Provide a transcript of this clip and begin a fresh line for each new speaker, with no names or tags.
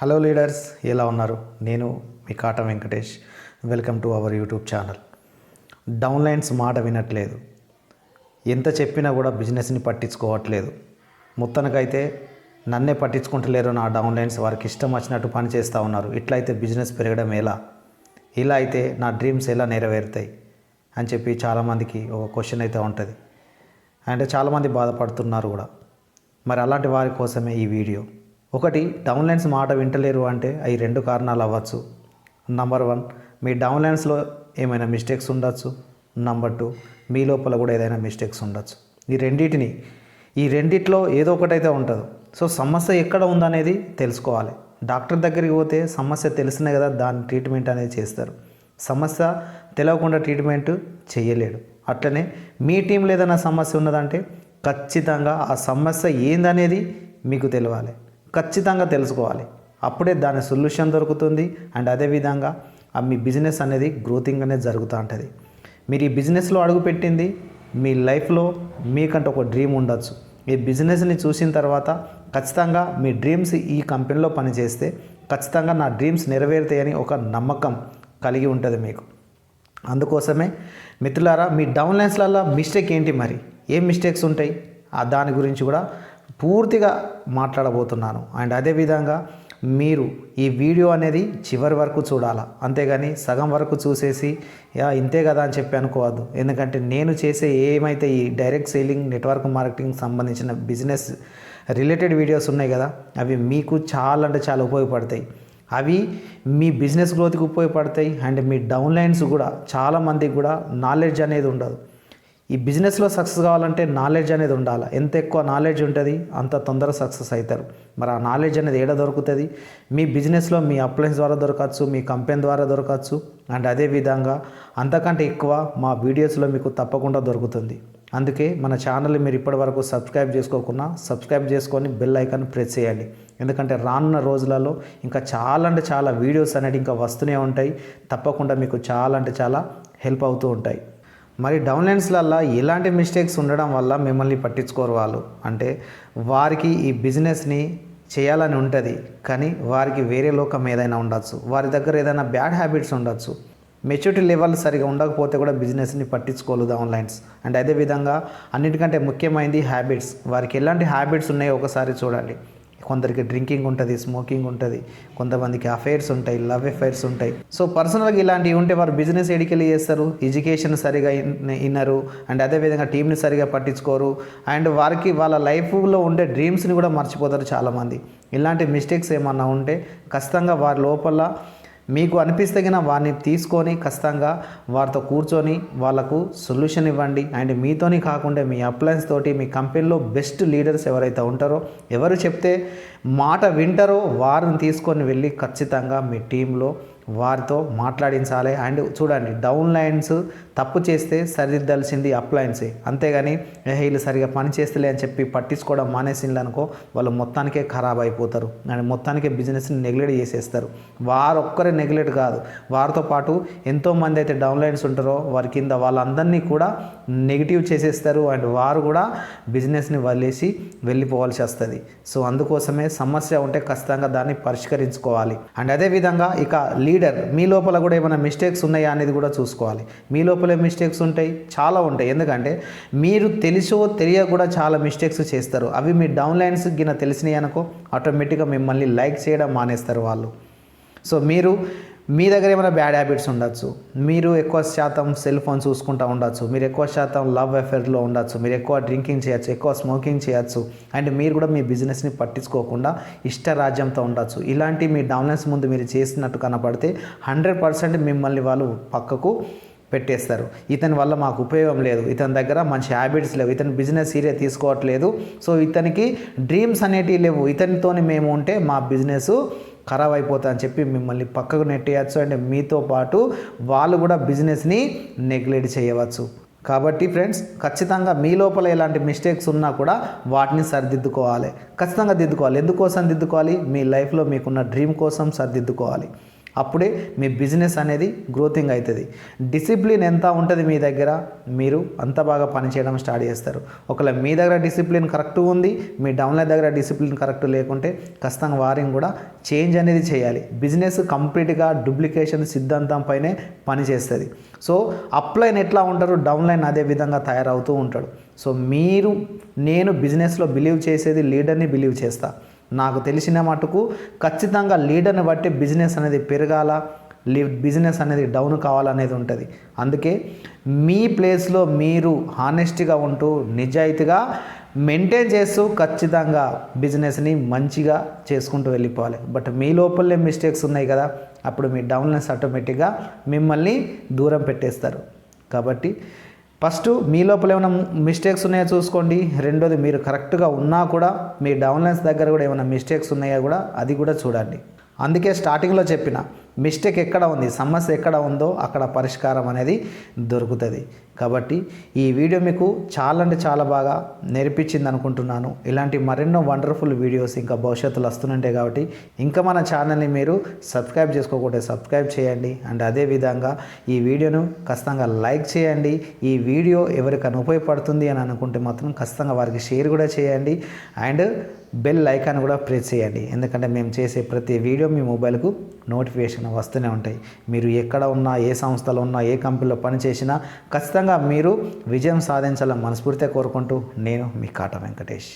Hello leaders, ఎలా ఉన్నారు? నేను మీ Katam Venkatesh. Welcome to our YouTube channel. Downlines మాట వినట్లేదు, ఎంత చెప్పినా కూడా బిజినెస్ని పట్టించుకోవట్లేదు. మొత్తానికైతే నన్నే పట్టించుకుంటలేరు నా డౌన్లైన్స్. వారికి ఇష్టం వచ్చినట్టు పని చేస్తూ ఉన్నారు. ఇట్లయితే బిజినెస్ పెరగడం ఎలా? ఇలా అయితే నా డ్రీమ్స్ ఎలా నెరవేరుతాయి అని చెప్పి చాలామందికి ఒక క్వశ్చన్ అయితే ఉంటుంది. అంటే చాలామంది బాధపడుతున్నారు కూడా. మరి అలాంటి వారి కోసమే ఈ వీడియో. ఒకటి, డౌన్లైన్స్ మాట వింటలేరు అంటే అవి రెండు కారణాలు అవ్వచ్చు. నంబర్ 1, మీ డౌన్లైన్స్లో ఏమైనా మిస్టేక్స్ ఉండొచ్చు. నంబర్ 2, మీ లోపల కూడా ఏదైనా మిస్టేక్స్ ఉండొచ్చు. ఈ రెండిట్లో ఏదో ఒకటైతే ఉంటుంది. సో సమస్య ఎక్కడ ఉందనేది తెలుసుకోవాలి. డాక్టర్ దగ్గరికి పోతే సమస్య తెలిసినే కదా దాని ట్రీట్మెంట్ అనేది చేస్తారు. సమస్య తెలియకుండా ట్రీట్మెంట్ చేయలేడు. అట్లనే మీ టీంలో ఏదైనా సమస్య ఉన్నదంటే ఖచ్చితంగా ఆ సమస్య ఏందనేది మీకు తెలియాలి, ఖచ్చితంగా తెలుసుకోవాలి. అప్పుడే దాని సొల్యూషన్ దొరుకుతుంది. అండ్ అదేవిధంగా మీ బిజినెస్ అనేది గ్రోతింగ్ అనేది జరుగుతూ ఉంటుంది. మీరు ఈ బిజినెస్లో అడుగుపెట్టింది మీ లైఫ్లో మీకంటే ఒక డ్రీమ్ ఉండొచ్చు. ఈ బిజినెస్ని చూసిన తర్వాత ఖచ్చితంగా మీ డ్రీమ్స్ ఈ కంపెనీలో పనిచేస్తే ఖచ్చితంగా నా డ్రీమ్స్ నెరవేరుతాయని ఒక నమ్మకం కలిగి ఉంటుంది మీకు. అందుకోసమే మిత్రులారా, మీ డౌన్లైన్స్లలో మిస్టేక్ ఏంటి, మరి ఏం మిస్టేక్స్ ఉంటాయి దాని గురించి కూడా పూర్తిగా మాట్లాడబోతున్నాను. అండ్ అదేవిధంగా మీరు ఈ వీడియో అనేది చివరి వరకు చూడాలా, అంతేగాని సగం వరకు చూసేసి ఇంతే కదా అని చెప్పి అనుకోవద్దు. ఎందుకంటే నేను చేసే ఏమైతే ఈ డైరెక్ట్ సేలింగ్, నెట్వర్క్ మార్కెటింగ్ సంబంధించిన బిజినెస్ రిలేటెడ్ వీడియోస్ ఉన్నాయి కదా, అవి మీకు చాలా అంటే చాలా ఉపయోగపడతాయి. అవి మీ బిజినెస్ గ్రోత్కి ఉపయోగపడతాయి. అండ్ మీ డౌన్లైన్స్ కూడా చాలామందికి కూడా నాలెడ్జ్ అనేది ఉండదు. ఈ బిజినెస్లో సక్సెస్ కావాలంటే నాలెడ్జ్ అనేది ఉండాలి. ఎంత ఎక్కువ నాలెడ్జ్ ఉంటుంది అంత తొందరగా సక్సెస్ అవుతారు. మరి ఆ నాలెడ్జ్ అనేది ఏడ దొరుకుతుంది? మీ బిజినెస్లో మీ అప్లయన్స్ ద్వారా దొరకచ్చు, మీ కంపెనీ ద్వారా దొరకచ్చు. అండ్ అదేవిధంగా అంతకంటే ఎక్కువ మా వీడియోస్లో మీకు తప్పకుండా దొరుకుతుంది. అందుకే మన ఛానల్ని మీరు ఇప్పటివరకు సబ్స్క్రైబ్ చేసుకోకుండా సబ్స్క్రైబ్ చేసుకొని బెల్ ఐకాన్ ప్రెస్ చేయండి. ఎందుకంటే రానున్న రోజులలో ఇంకా చాలా అంటే చాలా వీడియోస్ అనేవి ఇంకా వస్తూనే ఉంటాయి. తప్పకుండా మీకు చాలా అంటే చాలా హెల్ప్ అవుతూ ఉంటాయి. మరి డౌన్లైన్స్లల్లో ఎలాంటి మిస్టేక్స్ ఉండడం వల్ల మిమ్మల్ని పట్టించుకోరు వాళ్ళు అంటే, వారికి ఈ బిజినెస్ని చేయాలని ఉంటుంది, కానీ వారికి వేరే లోకం ఏదైనా ఉండొచ్చు, వారి దగ్గర ఏదైనా బ్యాడ్ హ్యాబిట్స్ ఉండొచ్చు, మెచ్యూరిటీ లెవెల్ సరిగా ఉండకపోతే కూడా బిజినెస్ని పట్టించుకోలేదు డౌన్లైన్స్. అండ్ అదేవిధంగా అన్నిటికంటే ముఖ్యమైనది హ్యాబిట్స్. వారికి ఎలాంటి హ్యాబిట్స్ ఉన్నాయో ఒకసారి చూడండి. కొందరికి డ్రింకింగ్ ఉంటుంది, స్మోకింగ్ ఉంటుంది, కొంతమందికి అఫైర్స్ ఉంటాయి, లవ్ అఫైర్స్ ఉంటాయి. సో పర్సనల్గా ఇలాంటివి ఉంటే వారు బిజినెస్ ఎడికెళ్ళి చేస్తారు. ఎడ్యుకేషన్ సరిగా వినరు. అండ్ అదేవిధంగా టీంని సరిగా పట్టించుకోరు. అండ్ వారికి వాళ్ళ లైఫ్లో ఉండే డ్రీమ్స్ని కూడా మర్చిపోతారు చాలామంది. ఇలాంటి మిస్టేక్స్ ఏమన్నా ఉంటే ఖచ్చితంగా వారి లోపల మీకు అనిపిస్తే కన్నా వారిని తీసుకొని ఖచ్చితంగా వారితో కూర్చొని వాళ్ళకు సొల్యూషన్ ఇవ్వండి. అండ్ మీతోని కాకుండా మీ అప్లయన్స్ తోటి మీ కంపెనీలో బెస్ట్ లీడర్స్ ఎవరైతే ఉంటారో, ఎవరు చెప్తే మాట వింటారో వారిని తీసుకొని వెళ్ళి ఖచ్చితంగా మీ టీంలో వారితో మాట్లాడించాలి. అండ్ చూడండి, డౌన్ లైన్స్ తప్పు చేస్తే సరిదిద్దాల్సింది అప్లయన్సే, అంతేగాని వీళ్ళు సరిగా పని చేస్తలే అని చెప్పి పట్టించుకోవడం మానేసిండ్రు అనుకో, వాళ్ళు మొత్తానికే ఖరాబ్ అయిపోతారు. అండ్ మొత్తానికే బిజినెస్ని నెగ్లెక్ట్ చేసేస్తారు. వారు ఒక్కరే నెగ్లెక్ట్ కాదు, వారితో పాటు ఎంతోమంది అయితే డౌన్ లైన్స్ ఉంటారో వారి కింద వాళ్ళందరినీ కూడా నెగిటివ్ చేసేస్తారు. అండ్ వారు కూడా బిజినెస్ని వదిలేసి వెళ్ళిపోవాల్సి వస్తుంది. సో అందుకోసమే సమస్య ఉంటే ఖచ్చితంగా దాన్ని పరిష్కరించుకోవాలి. అండ్ అదేవిధంగా ఇక లీడర్, మీ లోపల కూడా ఏమైనా మిస్టేక్స్ ఉన్నాయా అనేది కూడా చూసుకోవాలి. మీ లోపల మిస్టేక్స్ ఉంటాయి, చాలా ఉంటాయి. ఎందుకంటే మీరు తెలిసో తెలియ కూడా చాలా మిస్టేక్స్ చేస్తారు. అవి మీ డౌన్లైన్స్ గిన తెలిసినాయి అనుకో, ఆటోమేటిక్గా మిమ్మల్ని లైక్ చేయడం మానేస్తారు వాళ్ళు. సో మీ దగ్గర ఏమైనా బ్యాడ్ హ్యాబిట్స్ ఉండొచ్చు, మీరు ఎక్కువ శాతం సెల్ ఫోన్ చూసుకుంటూ ఉండొచ్చు, మీరు ఎక్కువ శాతం లవ్ అఫేర్లో ఉండొచ్చు, మీరు ఎక్కువ డ్రింకింగ్ చేయొచ్చు, ఎక్కువ స్మోకింగ్ చేయొచ్చు. అండ్ మీరు కూడా మీ బిజినెస్ని పట్టించుకోకుండా ఇష్టరాజ్యంతో ఉండొచ్చు. ఇలాంటి మీ డౌన్లైన్స్ ముందు మీరు చేసినట్టు కనపడితే 100% మిమ్మల్ని వాళ్ళు పక్కకు పెట్టేస్తారు. ఇతని వల్ల మాకు ఉపయోగం లేదు, ఇతని దగ్గర మంచి హ్యాబిట్స్ లేవు, ఇతని బిజినెస్ సీరియస్ తీసుకోవట్లేదు, సో ఇతనికి డ్రీమ్స్ అనేటివి లేవు, ఇతనితోని మేము ఉంటే మా బిజినెస్ ఖరాబ్ అయిపోతా అని చెప్పి మిమ్మల్ని పక్కకు నెట్టేయచ్చు. అండ్ మీతో పాటు వాళ్ళు కూడా బిజినెస్ని నెగ్లెక్ట్ చేయవచ్చు. కాబట్టి ఫ్రెండ్స్, ఖచ్చితంగా మీ లోపల ఎలాంటి మిస్టేక్స్ ఉన్నా కూడా వాటిని సరిదిద్దుకోవాలి, ఖచ్చితంగా దిద్దుకోవాలి. ఎందుకోసం దిద్దుకోవాలి? మీ లైఫ్లో మీకున్న డ్రీమ్ కోసం సరిదిద్దుకోవాలి. అప్పుడే మీ బిజినెస్ అనేది గ్రోతింగ్ అవుతుంది. డిసిప్లిన్ ఎంత ఉంటుంది మీ దగ్గర, మీరు అంత బాగా పనిచేయడం స్టార్ట్ చేస్తారు. ఒకవేళ మీ దగ్గర డిసిప్లిన్ కరెక్ట్ ఉంది, మీ డౌన్లైన్ దగ్గర డిసిప్లిన్ కరెక్ట్ లేకుంటే ఖచ్చితంగా వారిని కూడా చేంజ్ అనేది చేయాలి. బిజినెస్ కంప్లీట్గా డూప్లికేషన్ సిద్ధాంతం పైనే పనిచేస్తుంది. సో అప్లైన్ ఎట్లా ఉంటారు, డౌన్లైన్ అదే విధంగా తయారవుతూ ఉంటాడు. సో నేను బిజినెస్లో బిలీవ్ చేసేది లీడర్ని బిలీవ్ చేస్తా. నాకు తెలిసిన మటుకు ఖచ్చితంగా లీడర్ని బట్టి బిజినెస్ అనేది పెరగాల, బిజినెస్ అనేది డౌన్ కావాలనేది ఉంటుంది. అందుకే మీ ప్లేస్లో మీరు హానెస్ట్గా ఉంటూ నిజాయితీగా మెయింటైన్ చేస్తూ ఖచ్చితంగా బిజినెస్ని మంచిగా చేసుకుంటూ వెళ్ళిపోవాలి. బట్ మీ లోపలే మిస్టేక్స్ ఉన్నాయి కదా, అప్పుడు మీ డౌన్లైన్స్ ఆటోమేటిక్గా మిమ్మల్ని దూరం పెట్టేస్తారు. కాబట్టి ఫస్ట్ మీ లోపల ఏమైనా మిస్టేక్స్ ఉన్నాయో చూసుకోండి. రెండోది మీరు కరెక్ట్గా ఉన్నా కూడా మీ డౌన్లైన్స్ దగ్గర కూడా ఏమైనా మిస్టేక్స్ ఉన్నాయో కూడా అది కూడా చూడండి. అందుకే స్టార్టింగ్లో చెప్పిన మిస్టేక్ ఎక్కడ ఉంది, సమస్య ఎక్కడ ఉందో అక్కడ పరిష్కారం అనేది దొరుకుతుంది. కాబట్టి ఈ వీడియో మీకు చాలా అంటే చాలా బాగా నేర్పించింది అనుకుంటున్నాను. ఇలాంటి మరెన్నో వండర్ఫుల్ వీడియోస్ ఇంకా భవిష్యత్తులో వస్తుంటాయి. కాబట్టి ఇంకా మన ఛానల్ని మీరు సబ్స్క్రైబ్ చేసుకోకపోతే సబ్స్క్రైబ్ చేయండి. అండ్ అదేవిధంగా ఈ వీడియోను ఖచ్చితంగా లైక్ చేయండి. ఈ వీడియో ఎవరికైనా ఉపయోగపడుతుంది అని అనుకుంటే మాత్రం ఖచ్చితంగా వారికి షేర్ కూడా చేయండి. అండ్ బెల్ ఐకాన్ కూడా ప్రెస్ చేయండి. ఎందుకంటే మేము చేసే ప్రతి వీడియో మీ మొబైల్కు నోటిఫికేషన్ వస్తూనే ఉంటాయి. మీరు ఎక్కడ ఉన్నా, ఏ సంస్థలో ఉన్నా, ఏ కంపెనీలో పనిచేసినా ఖచ్చితంగా మీరు విజయం సాధించాలని మనస్ఫూర్తిగా కోరుకుంటూ నేను మీ కాటా వెంకటేష్.